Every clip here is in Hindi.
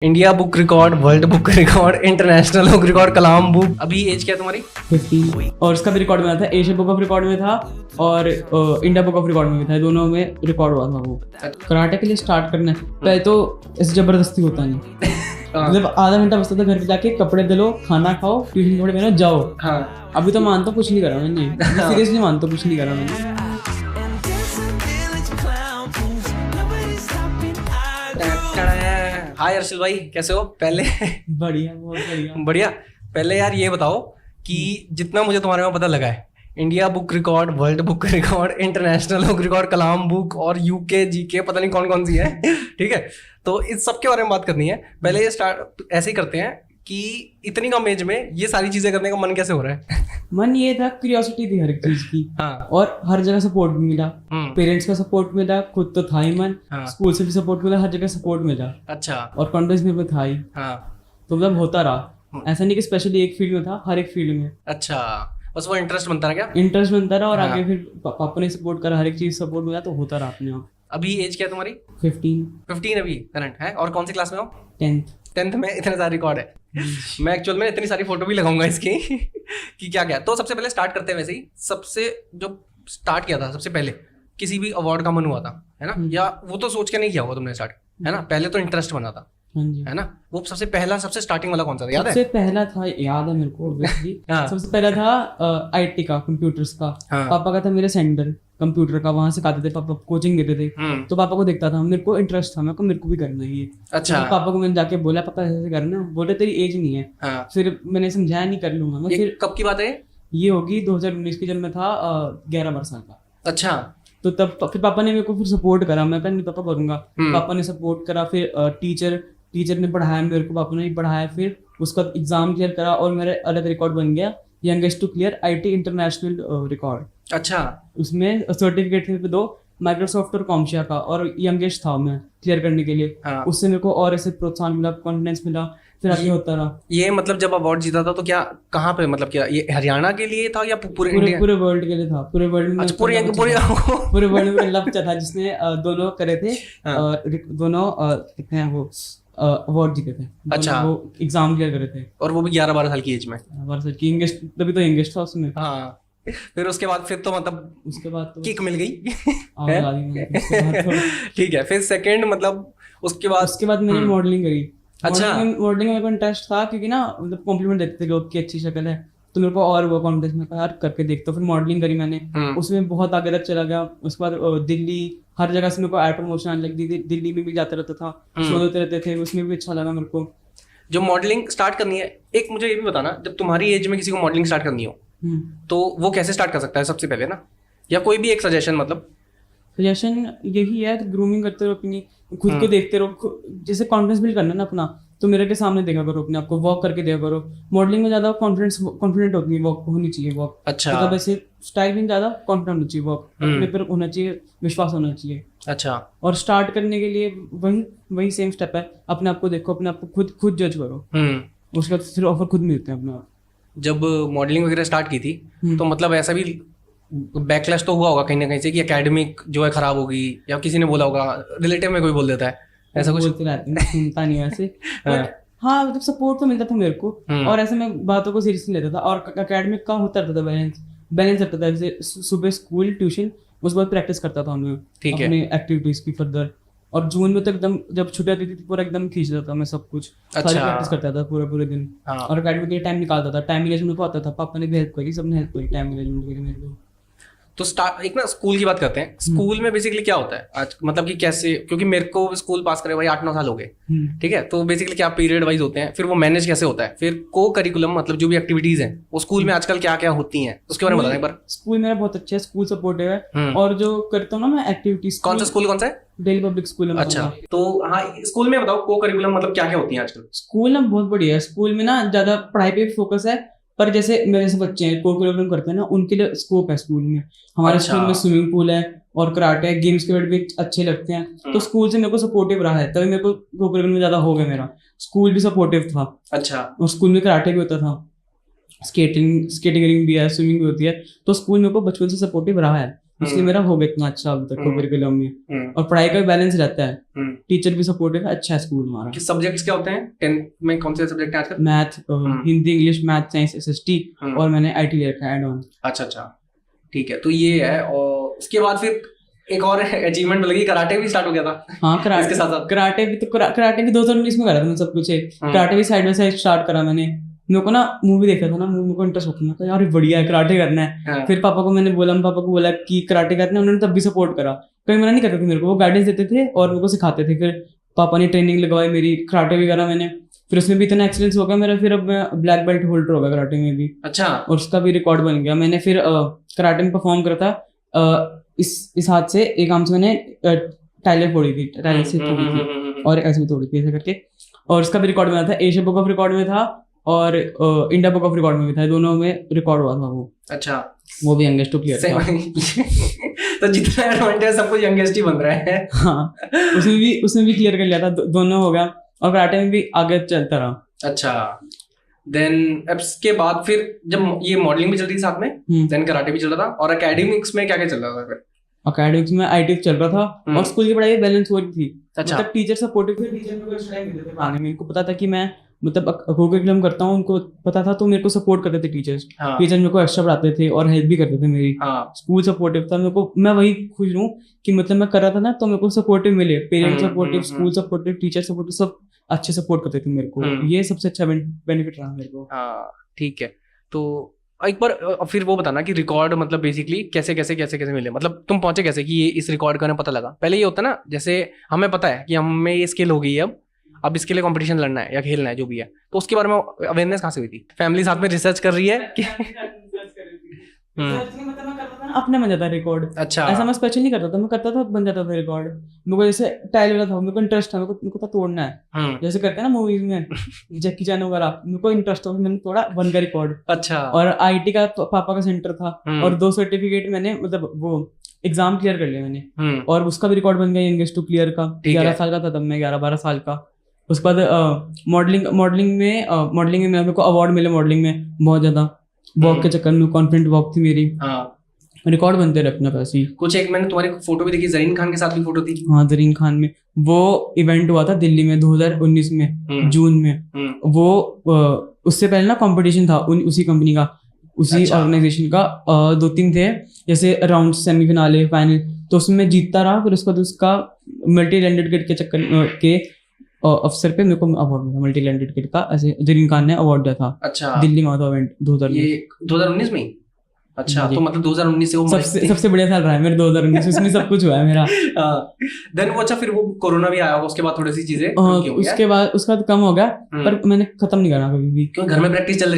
India book record, world book record, international book record, Kalam book. अभी एज क्या है तुम्हारी? 50। और उसका भी रिकॉर्ड बना था, एशियन बुक ऑफ रिकॉर्ड में था और इंडिया बुक ऑफ रिकॉर्ड में भी था, दोनों में रिकॉर्ड हुआ था। वो कराटे के लिए स्टार्ट करना है पहले तो ऐसे जबरदस्ती होता नहीं, मतलब आधा घंटा बचता था घर पे जाके कपड़े धलो, खाना खाओ, ट्यूशन थोड़े पहनो, जाओ। हाँ, अभी तो मानता कुछ नहीं करा मैंने, सीरियसली मानता कुछ नहीं करा मैंने। हाय अर्शिल भाई, कैसे हो? पहले बढ़िया, बहुत बढ़िया। बढ़िया। पहले यार ये बताओ कि जितना मुझे तुम्हारे में पता लगा है, India book record, world book record, international book record, Kalam book और यूके जीके पता नहीं कौन कौन सी है। ठीक है, तो इस सब के बारे में बात करनी है। पहले ये स्टार्ट ऐसे ही करते हैं कि इतनी कम एज में ये सारी चीजें करने का मन कैसे हो रहा है? मन ये था, क्यूरियोसिटी थी हर एक चीज की। हाँ। और हर जगह सपोर्ट भी मिला, पेरेंट्स का सपोर्ट मिला, खुद तो था ही मन। हाँ। स्कूल से भी सपोर्ट मिला, हर जगह सपोर्ट मिला। अच्छा। और कॉन्फिडेंस मेरे में था ही। हाँ। तो मतलब होता रहा, ऐसा नहीं कि स्पेशली एक फील्ड में था, हर एक फील्ड में। अच्छा, बस वो इंटरेस्ट बनता रहा क्या? इंटरेस्ट बनता रहा और हाँ। आगे फिर पापा ने सपोर्ट करा, हर एक चीज सपोर्ट मिला, तो होता रहा अपने आप। अभी एज क्या है तुम्हारी? 15 अभी करंट है। और कौन सी क्लास में हो? 10th में इतने सारे रिकॉर्ड है। मैं एक्चुअल में इतनी सारी फोटो भी लगाऊंगा इसकी कि क्या क्या। तो सबसे पहले स्टार्ट करते हैं वैसे ही। सबसे जो स्टार्ट किया था सबसे पहले, किसी भी अवार्ड का मन हुआ था, है ना? या वो तो सोच के नहीं किया होगा तुमने स्टार्ट, है ना? पहले तो इंटरेस्ट बना था, है ना? वो सबसे पहला, सबसे स्टार्टिंग वाला कौन सा था, याद है? सबसे पहला था, याद है मेरे को ऑब्वियसली। हाँ। सबसे पहला था आईटी का, कंप्यूटर्स का। हाँ। पापा का था मेरे सेंटर कंप्यूटर का, वहां सिखाते थे पापा, कोचिंग देते थे। तो पापा को देखता था, मेरे को इंटरेस्ट था, मेरे को भी करना है ये। अच्छा। तो पापा को मैंने जाके बोला, पापा ऐसे करना, बोले तेरी एज नहीं है। हाँ। फिर मैंने समझाया, नहीं कर लूंगा मैं। ये फिर कब की बात है? ये होगी 2019 की, जब मैं था 11 साल का। अच्छा। तो तब फिर पापा ने मेरे को फिर सपोर्ट करा, मैं कहा नहीं पापा करूंगा। पापा ने सपोर्ट करा, फिर टीचर ने पढ़ाया मेरे को, पापा ने भी पढ़ाया। फिर उसका एग्जाम क्लियर करा और मेरा अलग रिकॉर्ड बन गया, youngest to clear IT international record. अच्छा। उसमें सर्टिफिकेट थे 2, माइक्रोसॉफ्ट और कॉम्शिया का, और यंगेस्ट था मैं क्लियर करने के लिए। हाँ। उससे मेरे को और ऐसे प्रोत्साहन मिला, कॉन्फिडेंस मिला, फिर आगे होता रहा। ये मतलब जब अवार्ड जीता था तो क्या, कहाँ पे, मतलब क्या ये हरियाणा के लिए था या पूरे इंडिया? पूरे वर्ल्ड के लिए था, पूरे वर्ल्ड में। अच्छा, पूरे पूरे वर्ल्ड में पहला बच्चा था जिसने दोनों करे थे। दोनों कितने हैं वो अवार्ड जीते थे। अच्छा। वो एग्जाम क्लियर करे थे, और वो भी 11-12 साल की एज में। इंग्लिश, तभी तो इंग्लिश था उसमें। हाँ। फिर उसके बाद फिर तो मतलब उसके बाद तो किक मिल गई। उसके बाद तो ठीक है। फिर सेकंड मतलब उसके बाद मैंने मॉडलिंग करी। अच्छा। मॉडलिंग में मेरे को इंटरेस्ट था, क्योंकि ना मतलब कॉम्प्लीमेंट देते थे लोग की अच्छी शक्ल है, तो मेरे को और वो कॉन्फिडेंस में कहा यार करके देखता हूँ। फिर मॉडलिंग करी मैंने, उसमें बहुत आगे तक चला गया। उसके बाद दिल्ली, हर जगह से मेरे को एड प्रमोशन आने लगी, दिल्ली में भी जाते रहता था, शो देते रहते थे, उसमें भी अच्छा लगा मेरे को। जो मॉडलिंग स्टार्ट करनी है, एक मुझे ये भी बताना, जब तुम्हारी एज में किसी को मॉडलिंग स्टार्ट करनी हो तो वो कैसे स्टार्ट कर सकता है सबसे पहले ना? या कोई भी एक सजेशन, मतलब सजेशन यही है, ग्रूमिंग करते रहो अपनी, खुद को देखते रहो, जैसे कॉन्फिडेंस बिल्ड करना ना अपना, तो मिरर के सामने देखा करो अपने आप को, वॉक करके देखा करो। मॉडलिंग में ज्यादा कॉन्फिडेंट होती है, वॉक होनी चाहिए, वॉक। अच्छा। मतलब ऐसे स्टाइल में ज्यादा कॉन्फिडेंट होना चाहिए, वॉक अपने पर होना चाहिए, विश्वास होना चाहिए। अच्छा। और स्टार्ट करने के लिए वही सेम स्टेप है, अपने आप को देखो, अपने आप को खुद जज करो, उसके बाद फिर ऑफर खुद मिलते हैं अपने आप। जब मॉडलिंग वगैरह स्टार्ट की थी तो मतलब ऐसा भी बैकलैश तो हुआ होगा कहीं ना कहीं से कि एकेडमिक जो है खराब होगी, या किसी ने बोला होगा, रिलेटिव में कोई बोल देता है ऐसा कुछ? बोलते रहते हैं, सुनता नहीं वैसे। हाँ, मतलब सपोर्ट तो मिलता था मेरे को, और ऐसे मैं बातों को सीरियसली लेता था। और एकेडमिक का होता रहता था, बैलेंस रहता था, जैसे सुबह स्कूल, ट्यूशन, उसके बाद प्रैक्टिस करता था मैं अपनी एक्टिविटीज की फर्दर। और जून में तो एकदम, जब छुट्टी आती थी पूरा एकदम खींच देता था मैं सब कुछ। अच्छा। सारी प्रैक्टिस करता था पूरे दिन। हाँ। और एकेडमिक के लिए टाइम निकालता था, टाइम मैनेजमेंट को आता था, पापा ने भी हेल्प करी, सबने हेल्प करी टाइम मैनेजमेंट के लिए मेरे को। तो स्टार्ट एक ना स्कूल की बात करते हैं। स्कूल में बेसिकली क्या होता है आज, मतलब कि कैसे, क्योंकि मेरे को स्कूल पास करे भाई 8-9 साल हो गए, ठीक है? तो बेसिकली क्या पीरियड वाइज होते हैं, फिर वो मैनेज कैसे होता है, फिर को करिकुलम मतलब जो भी एक्टिविटीज हैं वो स्कूल में आजकल क्या क्या होती हैं, उसके बारे में बताना एक बार। स्कूल मेरा बहुत अच्छा है, स्कूल सपोर्टिव है, और जो करता हूँ ना मैं एक्टिविटीज। कौन सा स्कूल, कौन सा है? दिल्ली पब्लिक स्कूल में। अच्छा। तो हाँ, स्कूल में बताओ को करिकुलम मतलब क्या क्या होती है आजकल? स्कूल ना बहुत बढ़िया है, स्कूल में ना ज्यादा पढ़ाई पे फोकस है, पर जैसे मेरे से बच्चे हैं को-करिकुलम करते हैं ना, उनके लिए स्कोप है स्कूल में। हमारे स्कूल में स्विमिंग पूल है और कराटे है, गेम्स के पीरियड भी अच्छे लगते हैं, तो स्कूल से मेरे को सपोर्टिव रहा है, तभी मेरे को को-करिकुलम में ज्यादा हो गया मेरा। स्कूल भी सपोर्टिव था। अच्छा। और स्कूल में कराटे भी होता था, स्केटिंग भी है, स्विमिंग भी होती है, तो स्कूल मेरे को बचपन से सपोर्टिव रहा है। इसलिए मेरा हो गया इतना अच्छा अभी तक को करिकुलम में। और पढ़ाई का भी बैलेंस रहता है, टीचर भी सपोर्टिव है, अच्छा है स्कूल हमारा। कि सब्जेक्ट्स क्या होते हैं 10th में, कौन से सब्जेक्ट हैं आजकल? Math, Hindi, English, math, science, SST, और मैंने आईटी ले रखा है, एड ऑन। अच्छा, ठीक है। तो ये है, और उसके बाद फिर एक और अचीवमेंट मिल गई, कराटे भी स्टार्ट हो गया था। हाँ, कराटे इसके साथ साथ कराटे भी, तो कराटे भी 2019 में करा था मैं सब कुछ। कराटे भी साइड बाय साइड स्टार्ट करा मैंने। मेरे को ना मूवी देखा था ना, मेरे को इंटरेस्ट होता था यार, बढ़िया है, कराटे करना है। फिर पापा को मैंने बोला, पापा को बोला कि कराटे करना है, उन्होंने तब भी सपोर्ट करा, कभी मना नहीं करते थे मेरे को, वो गाइडेंस देते थे और मेरे को सिखाते थे। फिर पापा ने ट्रेनिंग लगवाई मेरी, कराटे भी करा मैंने, फिर उसमें भी इतना एक्सपीरियंस हो गया मेरा, फिर अब मैं ब्लैक बेल्ट होल्डर हो गया कराटे में भी। अच्छा। और उसका भी रिकॉर्ड बन गया। मैंने फिर कराटे में परफॉर्म करा था, इस हाथ से एक आर्म से मैंने टाइलें फोड़ी थी, टाइलें से तोड़ी थी, और ऐसे भी तोड़ी थी ऐसे करके। और उसका भी रिकॉर्ड बना था, एशिया बुक ऑफ रिकॉर्ड में था और इंडिया बुक ऑफ रिकॉर्ड में भी था, दोनों में रिकॉर्ड हुआ था वो। अच्छा, वो भी यंगेस्ट टू क्लियर था। तो जितना एडवांटेज सब कुछ यंगेस्ट ही बन रहा है। हाँ, उसमें भी क्लियर कर लिया था, दोनों हो गया, और कराटे में भी आगे चलता रहा। अच्छा, देन इसके बाद फिर जब ये मॉडलिंग भी चल रही थी साथ में, देन कराटे भी चल रहा था, और एकेडमिक्स में क्या क्या चल रहा था फिर? अकेडमिक्स में आईटी चल रहा था, और स्कूल की पढ़ाई बैलेंस हो रही थी। अच्छा। मतलब टीचर सपोर्टिव थे, टीचर मेरे को एक्स्ट्रा टाइम देते थे पढ़ाने में। इनको पता था कि मैं मतलब को-करिकुलम करता हूँ, उनको पता था, तो मेरे को सपोर्ट करते थे टीचर्स। टीचर मेरे को एक्स्ट्रा पढ़ाते थे और हेल्प भी करते थे मेरी। स्कूल सपोर्टिव था मेरे को, मैं वही खुश हूँ कि मतलब मैं कर रहा था ना, तो मेरे को सपोर्टिव मिले, parents supportive, school supportive, teacher supportive, सब अच्छे सपोर्ट करते थे मेरे को। ये सबसे अच्छा बेनिफिट रहा मेरे को। हाँ, ठीक है। तो एक बार फिर वो बताना कि रिकॉर्ड मतलब बेसिकली कैसे मिले, मतलब तुम पहुंचे कैसे कि ये इस रिकॉर्ड का हमें पता लगा? पहले ये होता है ना, जैसे हमें पता है कि हमें ये स्किल हो गई है, अब इसके लिए कंपटीशन लड़ना है या खेलना है, जो भी है, तो उसके बारे में अवेयरनेस कहाँ से हुई थी? फैमिली साथ में रिसर्च कर रही है कि अपने बन जाता रिकॉर्ड। अच्छा, ऐसा मैं स्पेशल नहीं करता था, मैं करता था बन जाता था रिकॉर्ड। मेरे को जैसे टाइल वाला था, मेरे को इंटरेस्ट था, मेरे को तोड़ना है, जैसे करते हैं ना मूवीज में जैकी चैन वगैरह, मेरे को इंटरेस्ट था, मैंने तोड़ा, बन गया रिकॉर्ड। अच्छा। और आईटी का पापा का सेंटर था, और 2 सर्टिफिकेट मैंने मतलब वो एग्जाम क्लियर कर लिया मैंने, और उसका भी रिकॉर्ड बन गया यंगेस्ट टू क्लियर का। 11 साल का था तब मैं, 11-12 साल का। उसके बाद मॉडलिंग में मेरे को अवार्ड मिले, मॉडलिंग में बहुत ज्यादा। वॉक के चक्कर में कॉन्फिडेंट वॉक थी मेरी। रिकॉर्ड बनते रहे अपना पैसे। कुछ एक मैंने तुम्हारी फोटो भी देखी, जरीन खान के साथ भी फोटो थी। हाँ, जरीन खान में वो इवेंट हुआ था दिल्ली में 2019 में, जून में। वो उससे पहले ना कंपटीशन था उसी कंपनी का, उसी ऑर्गेनाइजेशन का। 2-3 थे, जैसे राउंड, सेमीफिनाले, फाइनल, तो उसमें जीतता रहा। फिर उसका मल्टी टैलेंटेड किड के चक्कर के अवसर पे मेरे को अवार्ड मिला, मल्टी टैलेंटेड किड का, ऐसे जरीन खान ने अवार्ड दिया था। अच्छा, दिल्ली में था इवेंट 2019 में। अच्छा, तो मतलब 2019 से वो सबसे बढ़िया साल रहा है मेरा 2019, उसमें सब कुछ हुआ है मेरा। देन वो, अच्छा, फिर वो कोरोना भी आया होगा, उसके बाद थोड़ी सी चीजें उसके बाद कम हो गया, पर मैंने खत्म नहीं करा कभी भी, क्योंकि घर में प्रैक्टिस चल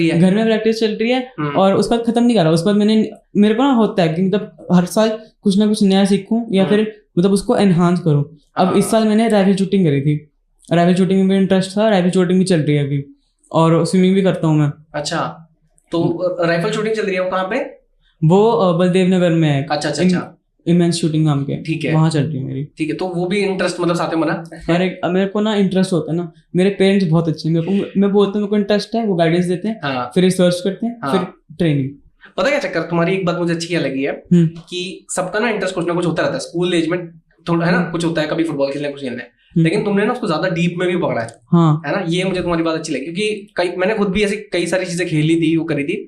रही है। और उसके बाद खत्म नहीं करा। उसके बाद मेरे को ना होता है कि मतलब हर साल कुछ ना कुछ नया सीखूं, या फिर मतलब उसको एनहांस करूं। अब इस साल मैंने राइफल शूटिंग करी थी, राइफल शूटिंग में भी इंटरेस्ट था, राइफल शूटिंग भी चल रही है अभी, और स्विमिंग भी करता हूँ मैं। अच्छा, तो राइफल शूटिंग चल रही है, वो कहाँ पे? वो बलदेव नगर में है। अच्छा, इमेंस शूटिंग नाम के, ठीक है, वहाँ चल रही है मेरी। ठीक है, तो वो भी इंटरेस्ट मतलब साथ में बना? अरे मेरे को ना इंटरेस्ट होता है ना, मेरे पेरेंट्स बहुत अच्छे हैं, मैं बोलता हूँ मेरे को इंटरेस्ट है, वो गाइडेंस देते हैं, फिर रिसर्च करते हैं, फिर ट्रेनिंग। पता क्या चक्कर, तुम्हारी एक बात मुझे अच्छी क्या लगी है कि सबका ना इंटरेस्ट कुछ ना कुछ होता रहता है। स्कूल एज में थोड़ा है ना, कुछ होता है, कभी फुटबॉल खेलना है, कुछ खेलना है, लेकिन तुमने ना उसको ज्यादा डीप में भी पकड़ा है, है ना? ये मुझे तुम्हारी बात अच्छी लगी, क्योंकि मैंने खुद भी ऐसी कई सारी चीजें खेली थी, वो करी थी,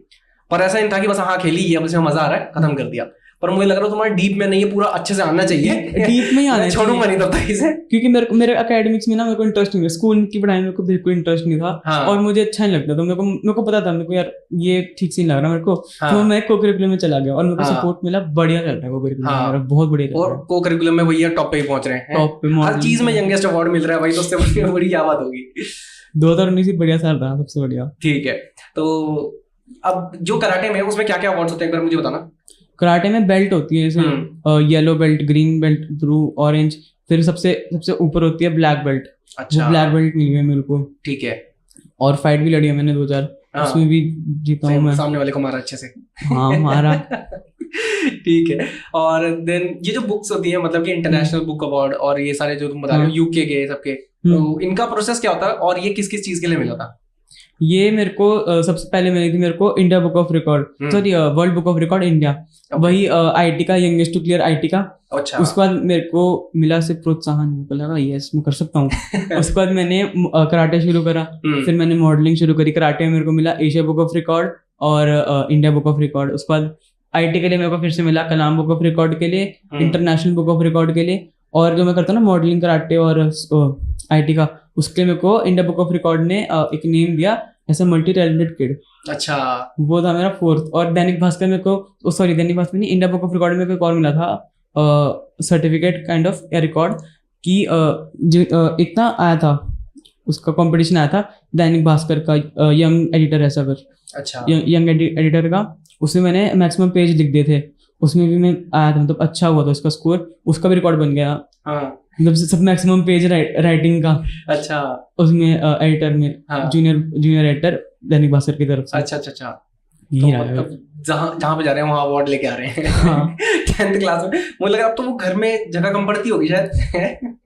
पर ऐसा नहीं था कि बस हाँ खेली है, बस मजा आ रहा है, खत्म कर दिया। पर मुझे लग रहा है तुम्हारा डीप में नहीं है, पूरा अच्छे से आना चाहिए। डीप में ही आना चाहिए, छोड़ूंगा नहीं तब तक इसे, क्योंकि मेरे एकेडमिक्स में ना मेरे को इंटरेस्ट नहीं था, स्कूल की पढ़ाई में मेरे को बिल्कुल इंटरेस्ट नहीं था। हाँ। और मुझे अच्छा नहीं लगता था, मेरे को पता था मेरे को यार ये ठीक से नहीं लग रहा मेरे को। हाँ। तो मैं को-करिकुलम में चला गया और मेरे को सपोर्ट मिला, बढ़िया चल रहा है को-करिकुलम मेरा, बहुत बढ़िया। और को-करिकुलम में भैया टॉप पे ही पहुंच रहे हैं, टॉप पे, हर चीज में यंगेस्ट अवार्ड मिल रहा है भाई, तो उससे बड़ी क्या बात होगी। 2019 बढ़िया साल रहा, सबसे बढ़िया। ठीक है, तो अब जो कराटे में उसमें क्या क्या अवार्ड्स होते हैं, एक बार मुझे बताना। कराटे में बेल्ट होती है, जैसे yellow belt, green belt, blue, orange, फिर सबसे ऊपर होती है ब्लैक बेल्ट। अच्छा, ब्लैक बेल्ट मिली है मेरे को। ठीक है, और फाइट भी लड़ी है मैंने 2-4, उसमें भी जीता हूँ मैं, सामने वाले को मारा अच्छे से। हाँ, मारा। ठीक है, और देन ये जो बुक्स होती है, मतलब कि इंटरनेशनल बुक अवार्ड और ये सारे जो तुम बता रहे हो यूके के सबके, तो इनका प्रोसेस क्या होता है और ये किस किस चीज के लिए मिला था? ये मेरे को सबसे पहले मिली थी मेरे को India book of record, sorry world book of record India, वही आईटी का, यंगेस्ट टू क्लियर आईटी का। अच्छा। उसके बाद मेरे को मिला से प्रोत्साहन, मेरे को लगा यस मैं कर सकता हूँ। उसके बाद मैंने कराटे शुरू करा, फिर मैंने मॉडलिंग शुरू करी। कराटे में मेरे को मिला एशिया बुक ऑफ रिकॉर्ड और इंडिया बुक ऑफ रिकॉर्ड। उसके बाद आईटी के लिए मेरे को फिर से मिला कलाम बुक ऑफ रिकॉर्ड के लिए, इंटरनेशनल बुक ऑफ रिकॉर्ड के लिए। और जो मैं करता हूँ ना मॉडलिंग, कराटे और आईटी का, उसके मेरे को इंडिया बुक ऑफ रिकॉर्ड ने एक नेम दिया ऐसा मल्टी टैलेंटेड किड। अच्छा। वो था मेरा 4th। और दैनिक भास्कर मेरे को, सॉरी दैनिक भास्कर नहीं, इंडिया बुक ऑफ रिकॉर्ड में एक और मिला था सर्टिफिकेट काइंड ऑफ या रिकॉर्ड कि एक ना आया था, उसका कंपटीशन आया था दैनिक भास्कर का, यंग एडिटर ऐसा कुछ। अच्छा। यंग एडिटर का, उसमें मैंने मैक्सिमम पेज लिख दिए थे, उसमें भी मैं आया था, मतलब अच्छा हुआ था उसका स्कोर, उसका भी रिकॉर्ड बन गया। हाँ। मतलब सब मैक्सिमम पेज राइटिंग का। अच्छा। उसमें एडिटर में हाँ। जूनियर एडिटर दैनिक भास्कर की तरफ से। अच्छा अच्छा अच्छा। यही तो रहा है। मतलब जहाँ पे जा रहे हैं वहाँ अवार्ड लेके आ रहे हैं। हाँ। 10th क्लास में मुझे लगा अब तो वो घर में जगह कम पड़ती होगी शायद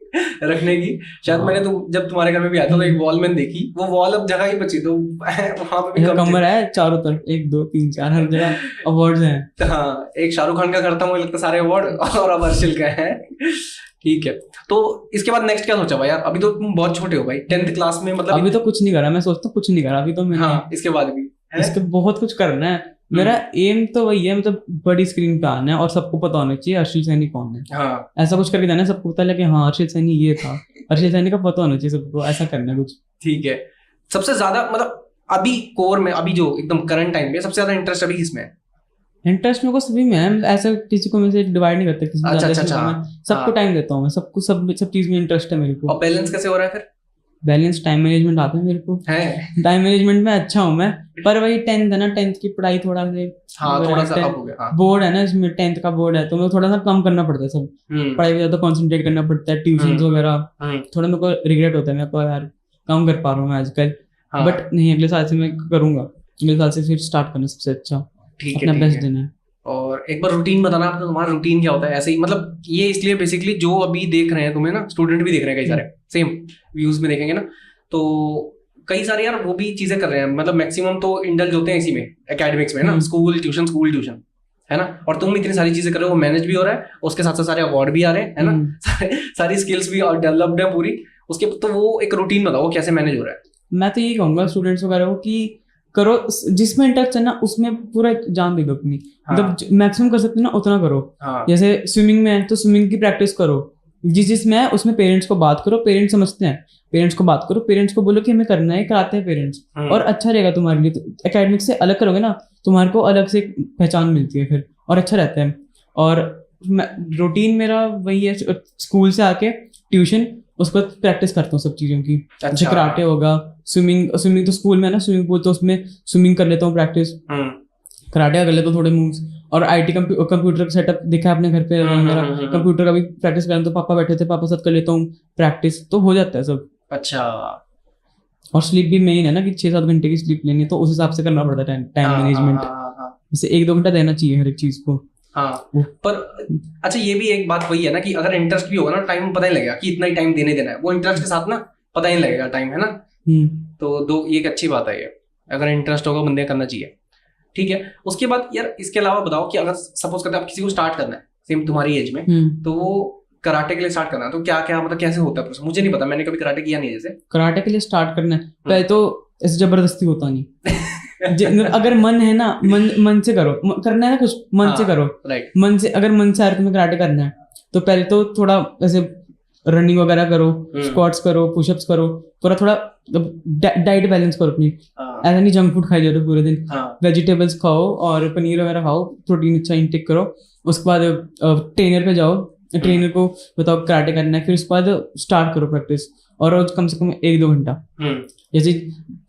रखने की। शायद मैंने तो जब तुम्हारे घर में भी आया था तो एक वॉल मैंने देखी, वो वॉल अब जगह ही बची, तो वहां पे भी कमर है चारों तरफ, 1 2 3 4 हर जगह अवार्ड्स हैं। हाँ, एक शाहरुख खान का करता हूँ मुझे लगता है सारे अवार्ड, और अब हर्षिल का है। ठीक है, तो इसके बाद नेक्स्ट क्या सोचा भाई यार? अभी तो तुम बहुत छोटे हो भाई, 10th क्लास में, मतलब अभी तो कुछ नहीं करा, मैं सोचता हूँ कुछ नहीं करा अभी तो मैंने। हाँ, इसके बाद भी इसके बहुत कुछ करना है। मेरा एम तो वही है, मतलब बड़ी स्क्रीन पे आना है और सबको पता होना चाहिए हर्षिल सैनी कौन है। हाँ, ऐसा कुछ करके जाना है, सबको पता लगे हाँ हर्षिल सैनी ये था, हर्षिल सैनी का पता होना चाहिए सबको, ऐसा करना है कुछ। ठीक है। सबसे ज्यादा मतलब अभी कोर में, अभी जो एकदम करंट टाइम पे सबसे ज्यादा इंटरेस्ट अभी किसमें है? इंटरेस्ट मेरे को सभी में है, ऐसा किसी को मैं से डिवाइड नहीं करता, किसी को अच्छा, ज्यादा, अच्छा, किसी को अच्छा। कम है। सबको टाइम देता हूँ मैं, सबको सब चीज में इंटरेस्ट है मेरे को। और बैलेंस कैसे हो रहा है फिर? बैलेंस टाइम मैनेजमेंट आता है मेरे को, है। टाइम मैनेजमेंट में अच्छा हूँ मैं। पर वही 10th है ना, 10th की पढ़ाई थोड़ा से, हाँ, थोड़ा सा अब हो गया। हाँ। बोर्ड है ना इसमें, 10th का बोर्ड है, तो मेरे को थोड़ा सा कम करना पड़ता है सब, पढ़ाई पे ज्यादा कंसंट्रेट करना पड़ता है, ट्यूशन वगैरह। थोड़ा मेरे को रिग्रेट होता है, मेरे को यार कम कर पा रहा हूँ मैं आजकल। बट नहीं, अगले साल से मैं करूंगा, अगले साल से फिर स्टार्ट करना सबसे अच्छा, ठीक है, अपना ठीक बेस्ट है। देना है। और एक बार रूटीन बताना आपका, तुम्हारा रूटीन क्या होता है ऐसे ही? मतलब ये इसलिए बेसिकली जो अभी देख रहे हैं तुम्हें ना, स्टूडेंट भी देख रहे हैं कई सारे, सेम व्यूज में देखेंगे ना, तो कई सारे यार वो भी चीजें कर रहे हैं, मतलब मैक्सिमम तो इंडल्ज होते हैं इसी में, एकेडमिक्स में ना, स्कूल ट्यूशन है ना। और तुम इतनी सारी चीजें कर रहे हो, वो मैनेज भी हो रहा है, उसके साथ साथ सारे अवार्ड भी आ रहे हैं, है ना, सारी स्किल्स भी डेवलप्ड है पूरी उसके। तो वो एक रूटीन बताओ, वो कैसे मैनेज हो रहा है? मैं तो यही कहूंगा स्टूडेंट्स वगैरह को कि करो, जिसमें इंटरेस्ट है ना उसमें पूरा जान दे दो अपनी, मतलब मैक्सिमम कर सकते हो ना उतना करो। जैसे स्विमिंग में है तो स्विमिंग की प्रैक्टिस करो, जिसमें है उसमें पेरेंट्स को बात करो, पेरेंट्स समझते हैं, पेरेंट्स को बात करो, पेरेंट्स को बोलो कि हमें करना है, कराते हैं पेरेंट्स, और अच्छा रहेगा तुम्हारे लिए। तो एकेडमिक से अलग करोगे ना, तुम्हारे को अलग से पहचान मिलती है फिर, और अच्छा रहता है। और रूटीन मेरा वही है, स्कूल से आके ट्यूशन, उसके बाद प्रैक्टिस करता हूँ सब चीजों की। जैसे कराटे होगा, स्विमिंग तो स्कूल में है ना स्विमिंग पूल, तो उसमें स्विमिंग कर लेता हूँ प्रैक्टिस, कराटे का कर लेता हूँ थोड़े मूव्स। और आईटी कंप्यूटर का सेटअप देखा है अपने घर पे, कंप्यूटर का भी प्रैक्टिस करना, तो पापा बैठे थे, पापा साथ कर लेता हूँ प्रैक्टिस, तो हो जाता है सब। अच्छा। और स्लीप भी मेन है ना, कि 6-7 घंटे की स्लीप लेनी है, तो उस हिसाब से करना पड़ता है टाइम मैनेजमेंट। जैसे 1-2 घंटा देना चाहिए हर एक चीज को। हाँ, पर अच्छा ये भी एक बात वही है ना कि अगर इंटरेस्ट भी होगा ना, टाइम पता नहीं लगेगा कि इतना ही टाइम देना है, वो इंटरेस्ट के साथ ना पता ही नहीं लगेगा टाइम, है ना। तो दो ये एक अच्छी बात है, ये अगर इंटरेस्ट होगा बंदे करना चाहिए। ठीक है, उसके बाद यार इसके अलावा बताओ कि अगर सपोज करते आप किसी को स्टार्ट करना है सेम तुम्हारी एज में, तो वो कराटे के लिए स्टार्ट करना है, तो क्या क्या मतलब कैसे होता है? मुझे नहीं पता, मैंने कभी कराटे किया नहीं है। जैसे कराटे के लिए स्टार्ट करना है, पहले तो ऐसे जबरदस्ती होता नहीं अगर मन है ना, मन से करो, करना है ना कुछ, मन से करो, राइट। मन से, अगर मन से आ रहा है तुम्हें कराटे करना है, तो पहले तो थोड़ा ऐसे रनिंग वगैरह करो, स्क्वाट्स करो, पुशअप्स करो, थोड़ा डाइट बैलेंस करो अपनी। ऐसा नहीं जंक फूड खाई जा रहे पूरे दिन, वेजिटेबल्स खाओ और पनीर वगैरह खाओ, प्रोटीन अच्छा इंटेक करो। उसके बाद ट्रेनर पे जाओ, ट्रेनर को बताओ कराटे करना है, फिर उसके बाद स्टार्ट करो प्रैक्टिस, और रोज कम से कम 1-2 घंटा। जैसे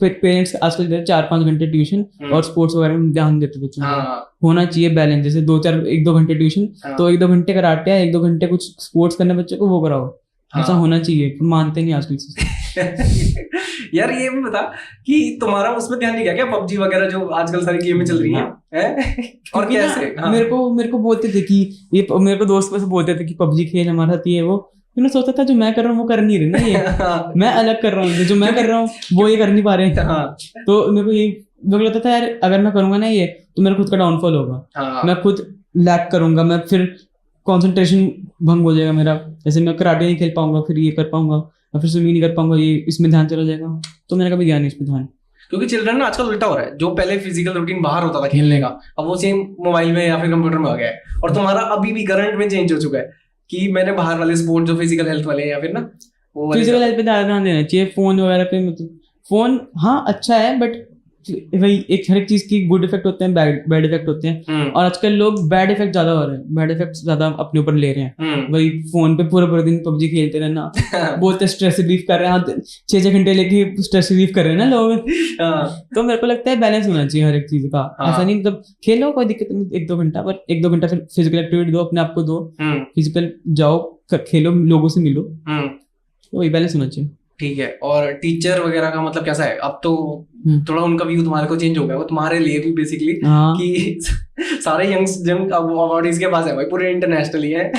पेरेंट्स आजकल देते 4-5 घंटे ट्यूशन और स्पोर्ट्स वगैरह में ध्यान देते बच्चों को। होना चाहिए बैलेंस, जैसे 1-2 घंटे ट्यूशन, तो 1-2 घंटे कराटे या 1-2 घंटे कुछ स्पोर्ट्स करने बच्चों को, वो कराओ। ऐसा होना चाहिए, मानते नहीं आजकल यार ये भी बता कि तुम्हारा उसमें ध्यान नहीं गया क्या, पबजी वगैरह जो आजकल सारी गेमें चल रही हैं? और कैसे? मेरे को बोलते थे कि ये, मेरे को दोस्त वैसे बोलते थे कि पबजी खेल हमारे साथ, ये वो, फिर मैं सोचता था जो मैं कर रहा हूँ वो कर नहीं रही ना ये, मैं अलग कर रहा हूँ, जो मैं कर रहा हूँ वो ये कर नहीं पा रहे हैं। हाँ तो मेरे को ये मेरे को लगता था यार अगर मैं करूंगा ना ये तो मेरा खुद का डाउनफॉल होगा, हाँ मैं खुद लैक करूंगा, मैं फिर कंसंट्रेशन भंग हो जाएगा मेरा, जैसे मैं कराटे नहीं खेल पाऊंगा, फिर ये कर पाऊंगा, मैं फिर स्विमिंग नहीं कर पाऊंगा, ये इसमें ध्यान चला जाएगा, तो मैंने कभी दिया नहीं इसमें ध्यान। क्योंकि चिल्ड्रन ना आजकल उल्टा हो रहा है, जो पहले फिजिकल रूटीन बाहर होता था खेलने का, अब वो सेम मोबाइल में या फिर कंप्यूटर में आ गया है। और तुम्हारा अभी भी करंट में चेंज हो चुका है कि मैंने बाहर वाले स्पोर्ट जो फिजिकल हेल्थ वाले हैं या फिर ना वो वाले फिजिकल हेल्थ पे ज्यादा ध्यान देना चाहिए, फोन वगैरह पे मतलब फोन हाँ अच्छा है बट वही एक हर एक चीज की गुड इफेक्ट होते हैं, बैड इफेक्ट होते हैं, और आजकल लोग बैड इफेक्ट ज्यादा हो रहे हैं, बैड इफेक्ट ज्यादा अपने ऊपर ले रहे हैं। वही फोन पे पूरे पूरे दिन पबजी खेलते रहना, बोलते स्ट्रेस रिलीफ कर रहे हैं, 6-6 घंटे लेके स्ट्रेस रिलीफ कर रहे हैं ना लोग। तो मेरे को लगता है बैलेंस होना चाहिए हर एक चीज का, ऐसा नहीं मतलब खेलो कोई दिक्कत नहीं 1-2 घंटा, पर 1-2 घंटा फिर फिजिकल एक्टिविटी दो, अपने आप को दो, फिजिकल जाओ खेलो, लोगों से मिलो, तो वही बैलेंस होना चाहिए। ठीक है। और टीचर वगैरह का मतलब कैसा है? अब तो थोड़ा उनका व्यू तुम्हारे को चेंज हो गया, वो तुम्हारे लिए भी बेसिकली कि सारे यंग अवार्डीज के पास है भाई, पूरे इंटरनेशनली है।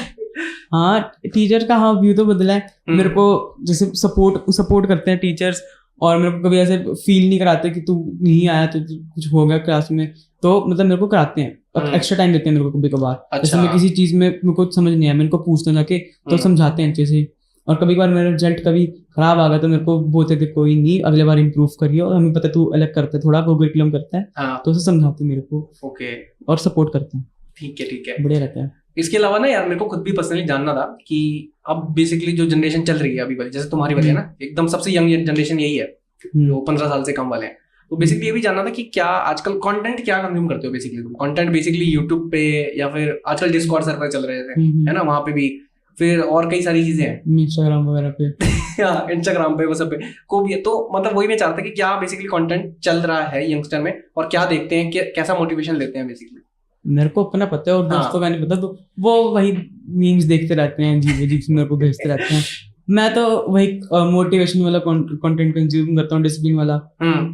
हाँ टीचर का हाँ व्यू तो बदला है, मेरे को जैसे सपोर्ट करते हैं टीचर्स, और मेरे को कभी ऐसे फील नहीं कराते कि तू नहीं आया तो कुछ हो गया क्लास में, तो मतलब मेरे को कराते हैं, एक्स्ट्रा टाइम देते हैं मेरे को कभी कभार। जैसे मैं किसी चीज में मेरे को समझ नहीं आया, मेरे को पूछते जाके तो समझाते हैं अच्छे से। और कभी कभार मेरा रिजल्ट कभी खराब आ गया तो मेरे को बोलते थे कोई नहीं अगले बार इम्प्रूव करिए, और हमें पता है तू अलग करता है, थोड़ा को-करिकुलम करता है, तो उसे समझाते मेरे को ओके और सपोर्ट करते हैं। ठीक है बढ़िया रहता है। इसके अलावा ना यार मेरे को खुद भी पर्सनली जानना था कि अब बेसिकली जो जनरेशन चल रही है अभी वाली, जैसे तुम्हारी वाली है ना, एकदम सबसे यंग जनरेशन यही है जो 15 साल से कम वाले हैं, तो बेसिकली ये भी जानना था कि क्या आजकल कंटेंट क्या कंज्यूम करते हो बेसिकली तुम? कंटेंट बेसिकली यूट्यूब पे या फिर आजकल डिस्कॉर्ड सर्वर चल रहे थे है ना, वहां पे भी, फिर और कई सारी चीजें हैं इंस्टाग्राम वगैरह पे इंस्टाग्राम पे वो सब पे को भी है। तो मतलब वही मैं चाहता कि क्या बेसिकली कंटेंट चल रहा है यंगस्टर में और क्या देखते हैं, कैसा मोटिवेशन लेते हैं बेसिकली? मेरे को अपना पता है और दोस्तों का नहीं पता, तो वो वही मीम्स देखते रहते हैं, अजीब से मेरे को भेजते रहते हैं। मैं तो वही मोटिवेशन वाला कंटेंट कंज्यूम करता हूँ, डिसिप्लिन वाला।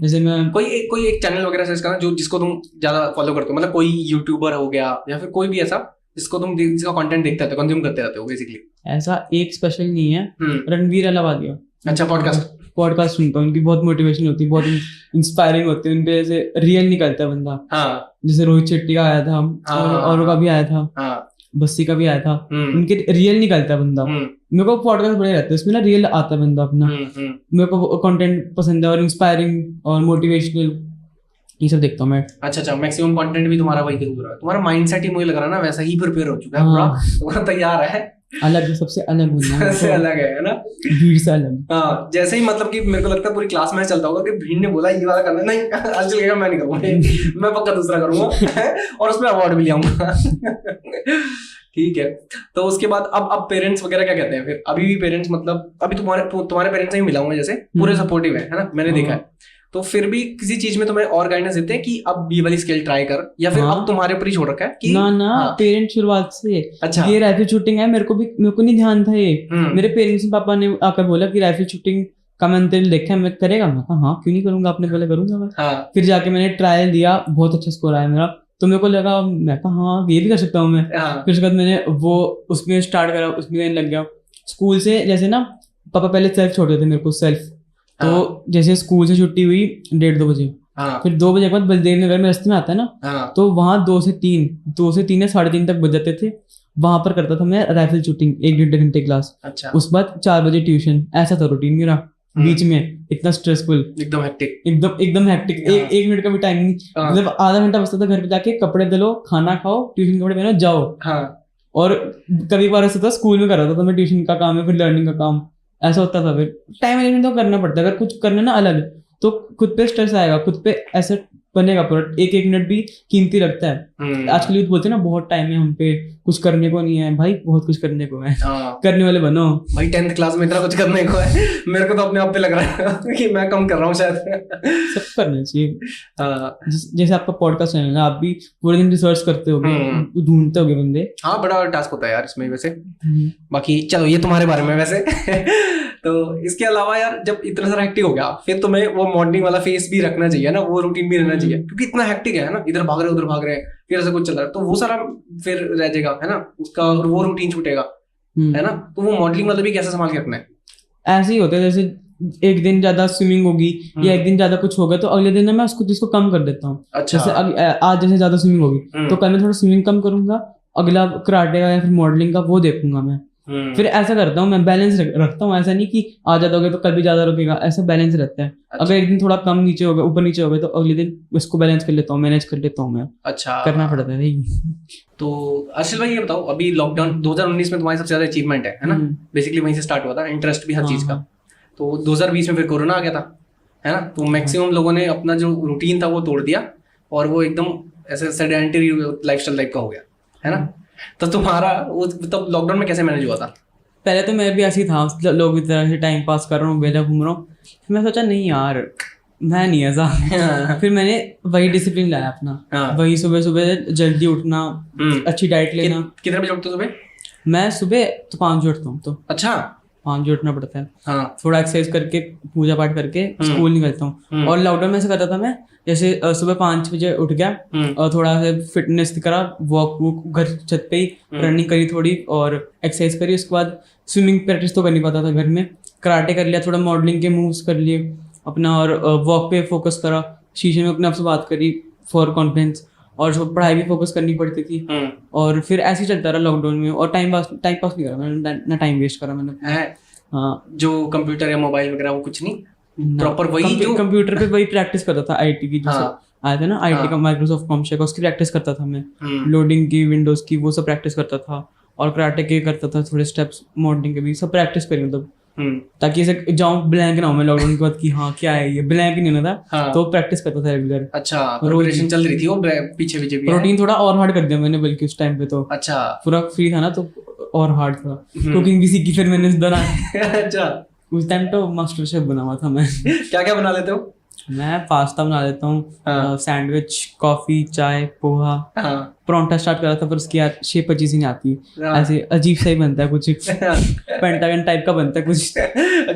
जैसे मैं कोई एक चैनल वगैरह सर्च करना जो जिसको तुम ज्यादा फॉलो करते हो, मतलब कोई यूट्यूबर हो गया या फिर कोई भी ऐसा जिसको तुम जिसका कंटेंट देखते रहते हो, कंज्यूम करते रहते हो बेसिकली। ऐसा एक स्पेशल नहीं है, रणवीर अलाहाबादिया। अच्छा, पॉडकास्ट सुनता हूँ, उनकी बहुत मोटिवेशन होती है, बहुत इंस्पायरिंग होती है, उनपे ऐसे रियल निकलता है बंदा। जैसे रोहित शेट्टी का आया था, और का भी आया था, बस्सी का भी आया था, उनके रियल निकलता है बंदा। मेरे को पॉडकास्ट बढ़िया रहता है, उसमें ना रियल आता है बंदा अपना। मेरे को कंटेंट पसंद है और इंस्पायरिंग और मोटिवेशनल ये सब देखता हूँ मैं। अच्छा, मैक्सिमम कंटेंट भी तुम्हारा वही कंज्यूम है, तुम्हारा माइंडसेट ही मुझे लग रहा है ना वैसा ही प्रिपेयर हो चुका है पूरा, तुम्हारा तैयार है, अलग, सबसे अलग बंदा सबसे अलग है ना, भीड़ से अलग। हाँ, जैसे ही मतलब कि मेरे को लगता है पूरी क्लास में चलता होगा कि भीड़ ने बोला ये वाला करना, नहीं आज चलेगा, मैं नहीं करूँगा, मैं पक्का दूसरा करूंगा और उसमें अवार्ड भी ले आऊंगा। ठीक है। तो उसके बाद अब पेरेंट्स वगैरह क्या कहते हैं फिर? अभी भी पेरेंट्स मतलब अभी तुम्हारे पेरेंट्स से ही मिला हूँ जैसे, पूरे सपोर्टिव है ना, मैंने देखा है। तो फिर भी किसी चीज में तुम्हें और गाइडेंस देते हैं कि अब ये वाली स्किल ट्राई कर, या फिर अब तुम्हारे ऊपर ही छोड़ रखा है कि ना पेरेंट शुरुआत से। अच्छा, ये राइफल शूटिंग है, मेरे को नहीं ध्यान था ये। मेरे पेरेंट्स पापा ने आकर बोला कि राइफल शूटिंग का मैंने देखा है, मैं करेगा? मैं कहा हाँ क्यों नहीं करूंगा, आपने पहले करूंगा। फिर जाके मैंने ट्रायल दिया, बहुत अच्छा स्कोर आया मेरा, तो मेरे को लगा, मैं कहा हाँ ये भी कर सकता हूँ मैं। फिर उसके बाद मैंने वो उसमें स्टार्ट करा, उसमें लग गया। स्कूल से जैसे ना पापा पहले सेल्फ छोड़ते थे मेरे को, सेल्फ। तो जैसे स्कूल से छुट्टी हुई 1:30-2 बजे, फिर 2 बजे के बाद बलदेव नगर में रास्ते में आता है ना, तो वहां 2 से 3 या 3:30 तक बज जाते थे, वहां पर करता था मैं राइफल शूटिंग 1-1.5 घंटे क्लास। अच्छा। उसके बाद 4 बजे ट्यूशन, ऐसा था रूटीन मेरा। बीच में इतना स्ट्रेसफुल, एकदम हेक्टिक, एक मिनट का भी टाइम नहीं, मतलब आधा घंटा बचता था घर पे जाके, कपड़े धलो, खाना खाओ, ट्यूशन कपड़े पहनो, जाओ। और कभी बार ऐसा था स्कूल में कर रहा था मैं, ट्यूशन का काम है फिर लर्निंग का काम, ऐसा होता था। फिर टाइम मैनेजमेंट तो करना पड़ता है, अगर कुछ करना ना अलग, तो खुद पे स्ट्रेस आएगा, खुद पे एसेट बनेगा पूरा, एक मिनट भी कीमती लगता है। आजकल यूथ बोलते हैं ना बहुत टाइम है हम पे, कुछ करने को नहीं है। भाई बहुत कुछ करने को है, करने वाले बनो भाई। 10th क्लास में इतना कुछ करने को है, मेरे को तो अपने आप पे लग रहा है कि मैं कम कर रहा हूँ शायद। सब करना चाहिए। जैसे आपका पॉडकास्ट चैनल है, आप भी पूरे दिन रिसर्च करते होगे, ढूंढते होगे बंदे। हाँ, बड़ा टास्क होता है यार इसमें वैसे। बाकी चलो ये तुम्हारे बारे में वैसे। तो इसके अलावा यार जब इतना सारा हेक्टिक हो गया, फिर तुम्हें वो मॉर्निंग वाला फेस भी रखना चाहिए ना, वो रूटीन भी रहना चाहिए, क्योंकि इतना हेक्टिक है ना, इधर भाग रहे हैं फिर ऐसा कुछ चल रहा है, तो वो सारा फिर रह जाएगा है ना उसका, वो रूटीन छूटेगा। है ना, तो वो मॉडलिंग वाला भी कैसे संभाल के रखना है? ऐसे ही होता है, जैसे एक दिन ज्यादा स्विमिंग होगी या एक दिन ज्यादा कुछ होगा तो अगले दिन ना मैं उसको चीज को कम कर देता हूँ। अच्छा। जैसे आज जैसे ज्यादा स्विमिंग होगी तो कल मैं थोड़ा स्विमिंग कम करूंगा, अगला कराटे का या फिर मॉडलिंग का वो देखूंगा मैं। फिर ऐसा करता हूँ मैं, बैलेंस रखता हूँ, ऐसा नहीं कि आज ज्यादा हो गया तो कल भी ज्यादा रुकेगा, ऐसा बैलेंस रहता है। अगर एक दिन थोड़ा कम नीचे हो गया, ऊपर नीचे हो गया, तो अगले दिन उसको बैलेंस कर लेता हूँ, मैनेज कर लेता हूँ मैं। अच्छा, करना पड़ता है भाई। तो अर्शिल भाई ये बताओ, अभी लॉकडाउन 2019 में तुम्हारी सबसे ज्यादा अचीवमेंट है ना? बेसिकली वहीं से स्टार्ट हुआ था इंटरेस्ट भी हर चीज का। तो 2020 में फिर कोरोना आ गया था, है ना? तो मैक्सिमम लोगों ने अपना जो रूटीन था वो तोड़ दिया और वो एकदम ऐसे सेडेंटरी लाइफस्टाइल टाइप का हो गया, है ना? तो तुम्हारा वो तब लॉकडाउन में कैसे मैनेज हुआ था? पहले तो मैं भी ऐसे ही था, लोगों की तरह से टाइम पास कर रहा हूँ, बेला घूम रहा हूँ। फिर मैं सोचा नहीं यार, मैं नहीं ऐसा। फिर मैंने वही डिसिप्लिन लाया अपना, वही सुबह सुबह जल्दी उठना, अच्छी डाइट लेना। कितने बजे उठते हो सुबह? मैं सुबह तो 5 बजे उठता हूँ। तो अच्छा, 5 बजे उठना पड़ता है। हाँ। थोड़ा एक्सरसाइज करके पूजा पाठ करके स्कूल निकलता हूँ। और लॉकडाउन में ऐसा करता था मैं, जैसे सुबह 5 बजे उठ गया और थोड़ा सा फिटनेस करा, वॉक घर छत पे ही रनिंग करी थोड़ी और एक्सरसाइज करी। उसके बाद स्विमिंग प्रैक्टिस तो कर नहीं पाता था घर में, कराटे कर लिया, थोड़ा मॉडलिंग के मूव्स कर लिए अपना, और वॉक पे फोकस करा, शीशे में अपने आप से बात करी फॉर कॉन्फिडेंस, और पढ़ाई भी फोकस करनी पड़ती थी। और फिर ऐसे ही चलता रहा लॉकडाउन में, और टाइम पास नहीं करा मैंने, ना टाइम वेस्ट करा मैंने। हाँ, जो कंप्यूटर या मोबाइल वगैरह वो कुछ नहीं, प्रॉपर वही जो कंप्यूटर पे वही प्रैक्टिस करता था, आईटी की जो आया था ना, आईटी का माइक्रोसॉफ्ट कॉम्शेक, उसकी प्रैक्टिस करता था मैं, लोडिंग की, विंडोज की, वो सब प्रैक्टिस करता था। और कराटे के करता था थोड़े स्टेप्स, मॉडलिंग के भी सब प्रैक्टिस करी, मतलब ताकि ऐसे जाऊँ ब्लैंक ना हो मैं लॉकडाउन के बाद कि हाँ क्या है ये, ब्लैंक नहीं होना था। तो प्रैक्टिस करता था रेगुलर। अच्छा, प्रिपरेशन चल रही थी वो पीछे भी रूटीन थोड़ा और हार्ड कर दिया मैंने बल्कि उस टाइम पे तो। अच्छा, पूरा फ्री था ना तो और हार्ड था, कुकिंग भी सीखी फिर मैंने अच्छा, उस टाइम तो मास्टर शेफ बना हुआ था मैं। क्या क्या बना लेते हो? मैं पास्ता बना लेता हूँ, सैंडविच, कॉफी, चाय, पोहा, परोंठा स्टार्ट करा था पर उसकी यार शेप अच्छी सी नहीं आती, ऐसे अजीब सा ही बनता है कुछ, पेंटागन टाइप का बनता है कुछ,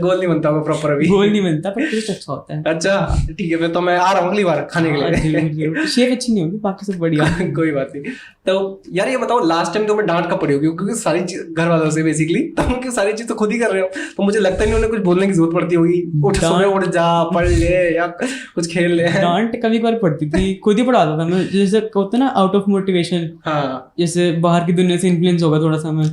गोल नहीं बनता होगा प्रॉपर, अभी गोल नहीं बनता पर टेस्ट अच्छा होता है। अच्छा ठीक है, फिर तो मैं आ रहा हूँ अगली बार खाने के लिए। शेप अच्छी नहीं होगी, बाकी सब बढ़िया। कोई बात नहीं। तो यार ये बताओ, लास्ट टाइम तुम्हें डांट कब पड़ी होगी? क्योंकि सारी चीज घर वालों से बेसिकली, तुम सारी चीज तो खुद ही कर रहे हो, तो मुझे लगता नहीं उन्हें कुछ बोलने की जरूरत पड़ती होगी, उठ सुबह उठ जा, पढ़ ले या कुछ खेल ले। डांट कभी कभार पड़ती थी, खुद ही पढ़ाता था मैं, जैसे होता है ना आउट ऑफ मोटिवेशन, जैसे बाहर की दुनिया से इन्फ्लुएंस होगा थोड़ा सा मैं,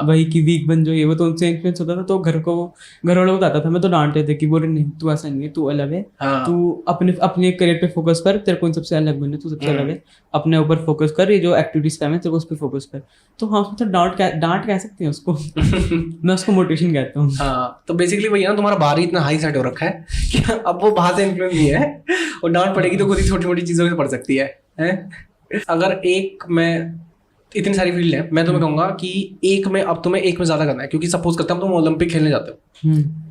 वही की वीक बन जो ये वो, तो उनसे इन्फ्लुएंस होता था, तो घर वालों को बताता था मैं, तो डांटते थे कि बोले नहीं तू ऐसा नहीं है, तू अलग है, तू अपने करियर पे फोकस कर, तेरे को सबसे अलग बनना, तू सबसे अलग है, अपने ऊपर फोकस कर, ये जो एक्टिविटीज काम है तेरे को उस पर फोकस कर। तो हाँ, तो डांट कह सकते हैं उसको। मैं उसको मोटिवेशन कहता हूँ। हाँ, तो बेसिकली वही है ना, तुम्हारा बाहर ही इतना हाई सेट हो रखा है कि अब वो बाहर से इन्फ्लुएंस नहीं है, और डांट पड़ेगी तो खुद ही छोटी मोटी चीजों से पड़ सकती है? अगर एक में इतनी सारी फील्ड है, मैं तुम्हें कहूंगा कि एक में, अब तुम्हें एक में ज्यादा करना है, क्योंकि सपोज करते हैं तुम ओलंपिक खेलने जाते हो,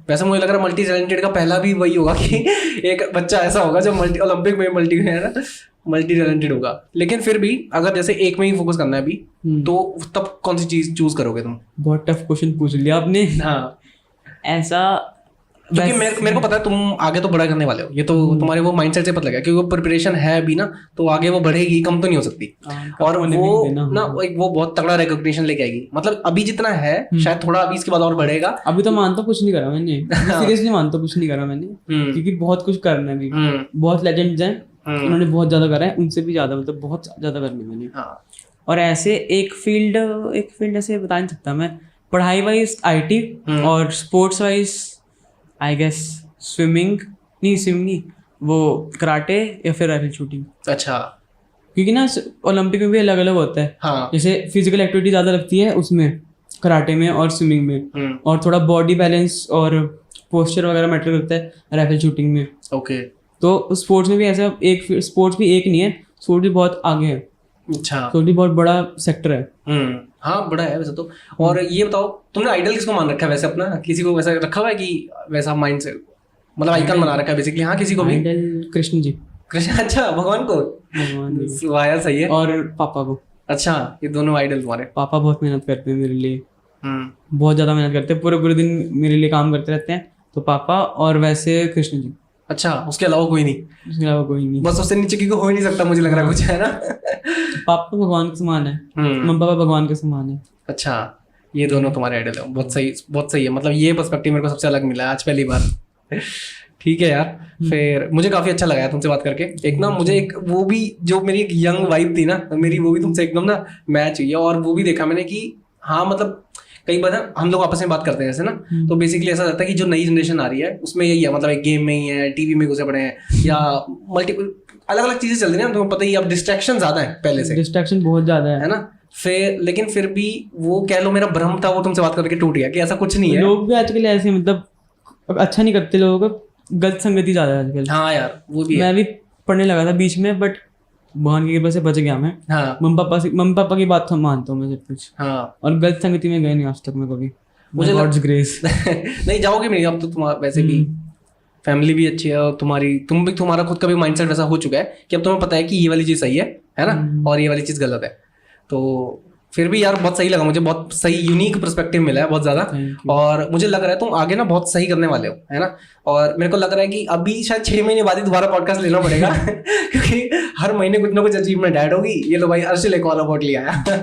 वैसे मुझे लग रहा है मल्टी टैलेंटेड का पहला भी वही होगा कि एक बच्चा ऐसा होगा जो ओलंपिक में मल्टी टैलेंटेड होगा। लेकिन फिर भी अगर जैसे एक में ही फोकस करना है अभी, तो तब कौन सी चीज चूज करोगे तुम? बहुत टफ क्वेश्चन पूछ लिया आपने। हाँ, ऐसा क्योंकि मेरे को पता है तुम आगे तो बड़ा करने वाले हो, ये तो तुम्हारे वो माइंडसेट से पता लगा, क्योंकि वो प्रिपरेशन है अभी ना, तो आगे वो बढ़ेगी, कम तो नहीं हो सकती। और वो ना वो बहुत तगड़ा रिकॉग्निशन लेके आएगी, मतलब अभी जितना है शायद थोड़ा अभी इसके बाद और बढ़ेगा। अभी तो मानता कुछ नहीं करा मैंने, सीरियसली मानता कुछ नहीं करा मैंने, क्योंकि बहुत कुछ करना है अभी, बहुत लेजेंड्स हैं, उन्होंने बहुत ज्यादा करा है, उनसे भी ज्यादा, मतलब बहुत ज्यादा करनी है मैंने। और ऐसे एक फील्ड ऐसे बता नहीं सकता मैं, पढ़ाई वाइज आईटी, और sports wise I guess swimming नहीं, वो कराटे या फिर राइफल शूटिंग। अच्छा, क्योंकि ना ओलंपिक में भी अलग अलग होता है। हाँ। जैसे फिजिकल एक्टिविटी ज्यादा लगती है उसमें, कराटे में और स्विमिंग में, और थोड़ा बॉडी बैलेंस और पोस्चर वगैरह मैटर करता है राइफल शूटिंग में। ओके, तो स्पोर्ट्स में भी ऐसा स्पोर्ट्स भी एक नहीं है, स्पोर्ट्स भी बहुत आगे है। अच्छा, स्पोर्ट्स भी बहुत बड़ा सेक्टर है। हाँ, बड़ा है वैसे तो। और ये बताओ, तुमने आइडल किसको मान रखा है वैसे अपना? किसी को वैसा रखा हुआ है कि वैसा माइंड से, मतलब आइकन बना रखा है बेसिकली? हाँ, किसी को भी? आइडल कृष्ण जी। कृष्ण? अच्छा, भगवान को? वाह, सही है। और पापा को। अच्छा, ये दोनों आइडल तुम्हारे? पापा बहुत मेहनत करते हैं मेरे लिए, बहुत ज्यादा मेहनत करते हैं, पूरे दिन मेरे लिए काम करते रहते हैं, तो पापा, और वैसे कृष्ण जी। अच्छा, उसके अलावा कोई नहीं? उसके अलावा कोई नहीं, बस उससे नीचे की हो ही नहीं सकता, मुझे लग रहा है कुछ, है ना? पापा भगवान के समान है, मम्मी पापा भगवान के समान है। अच्छा, ये दोनों तुम्हारे आइडल है, बहुत सही है, मतलब ये पर्सपेक्टिव मेरे को सबसे अलग मिला है आज पहली बार। ठीक है यार, फिर मुझे काफी अच्छा लगा यार तुमसे बात करके। एक ना मुझे एक वो भी जो मेरी एक यंग वाइब थी ना मेरी, वो भी तुमसे एकदम ना मैच हुई है। और वो भी देखा मैंने कि हाँ मतलब कई बार ना हम लोग आपस में बात करते हैं जैसे ना, तो बेसिकली ऐसा रहता है कि जो नई जनरेशन आ रही है उसमें यही है, मतलब एक गेम में ही है, टीवी में घुसे पड़े हैं, या मल्टीपल अलग अलग चीजें चल रही है ना, तुम्हें पता ही, अब डिस्ट्रैक्शन ज्यादा है पहले से, डिस्ट्रैक्शन बहुत ज्यादा है ना। फिर लेकिन फिर भी वो कह लो मेरा भ्रम था वो तुमसे बात करके टूट गया कि ऐसा कुछ नहीं है। लोग भी आजकल ऐसे मतलब अच्छा नहीं करते, लोगों को गलत संगति ज्यादा है आजकल। हाँ यार वो भी है। मैं भी पढ़ने लगा था बीच में, बट भगवान की कृपा से बच गया मैं। हाँ मम्मी पापा की बात तो मानता हूँ मैं सब कुछ, हाँ और गलत संगति में गए नहीं आज तक मैं कभी, मुझे गॉड्स ग्रेस। नहीं जाओगे भी नहीं अब तो, तुम्हारा वैसे भी फैमिली भी अच्छी है, और तुम्हारा खुद का भी माइंडसेट वैसा हो चुका है कि अब तुम्हें पता है कि ये वाली चीज सही है ना, और ये वाली चीज गलत है। तो फिर भी यार बहुत सही लगा मुझे, बहुत सही यूनिक पर्सपेक्टिव मिला है बहुत ज्यादा। और मुझे लग रहा है तुम आगे ना बहुत सही करने वाले हो, है ना। और मेरे को लग रहा है कि अभी शायद 6 महीने बाद ही दोबारा पॉडकास्ट लेना पड़ेगा क्योंकि हर महीने कुछ ना कुछ अचीवमेंट ऐड होगी। ये लो भाई अर्शिल एक और अवार्ड लिया है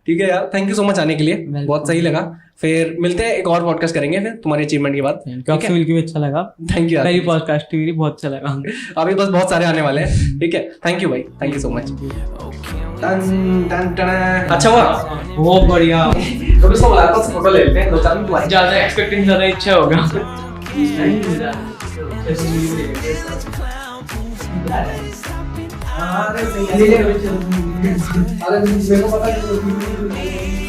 ठीक है यार, थैंक यू सो मच आने के लिए, बहुत सही लगा। फिर मिलते हैं, एक और पॉडकास्ट करेंगे फिर तुम्हारे अचिevement के बाद। आपसे मिलकर भी अच्छा लगा। थैंक यू, पहली पॉडकास्ट मेरी बहुत अच्छा लगा। अभी बस बहुत सारे आने वाले हैं। ठीक है, थैंक यू भाई, थैंक यू सो मच। अच्छा हुआ, बहुत बढ़िया। तो इसको बुलाया था, फोटो ले लेते हैं, 2-4 मिनट बाद। ज्यादा एक्सपेक्टिंग ज्यादा इच्छा होगा। अरे मेरे को पता है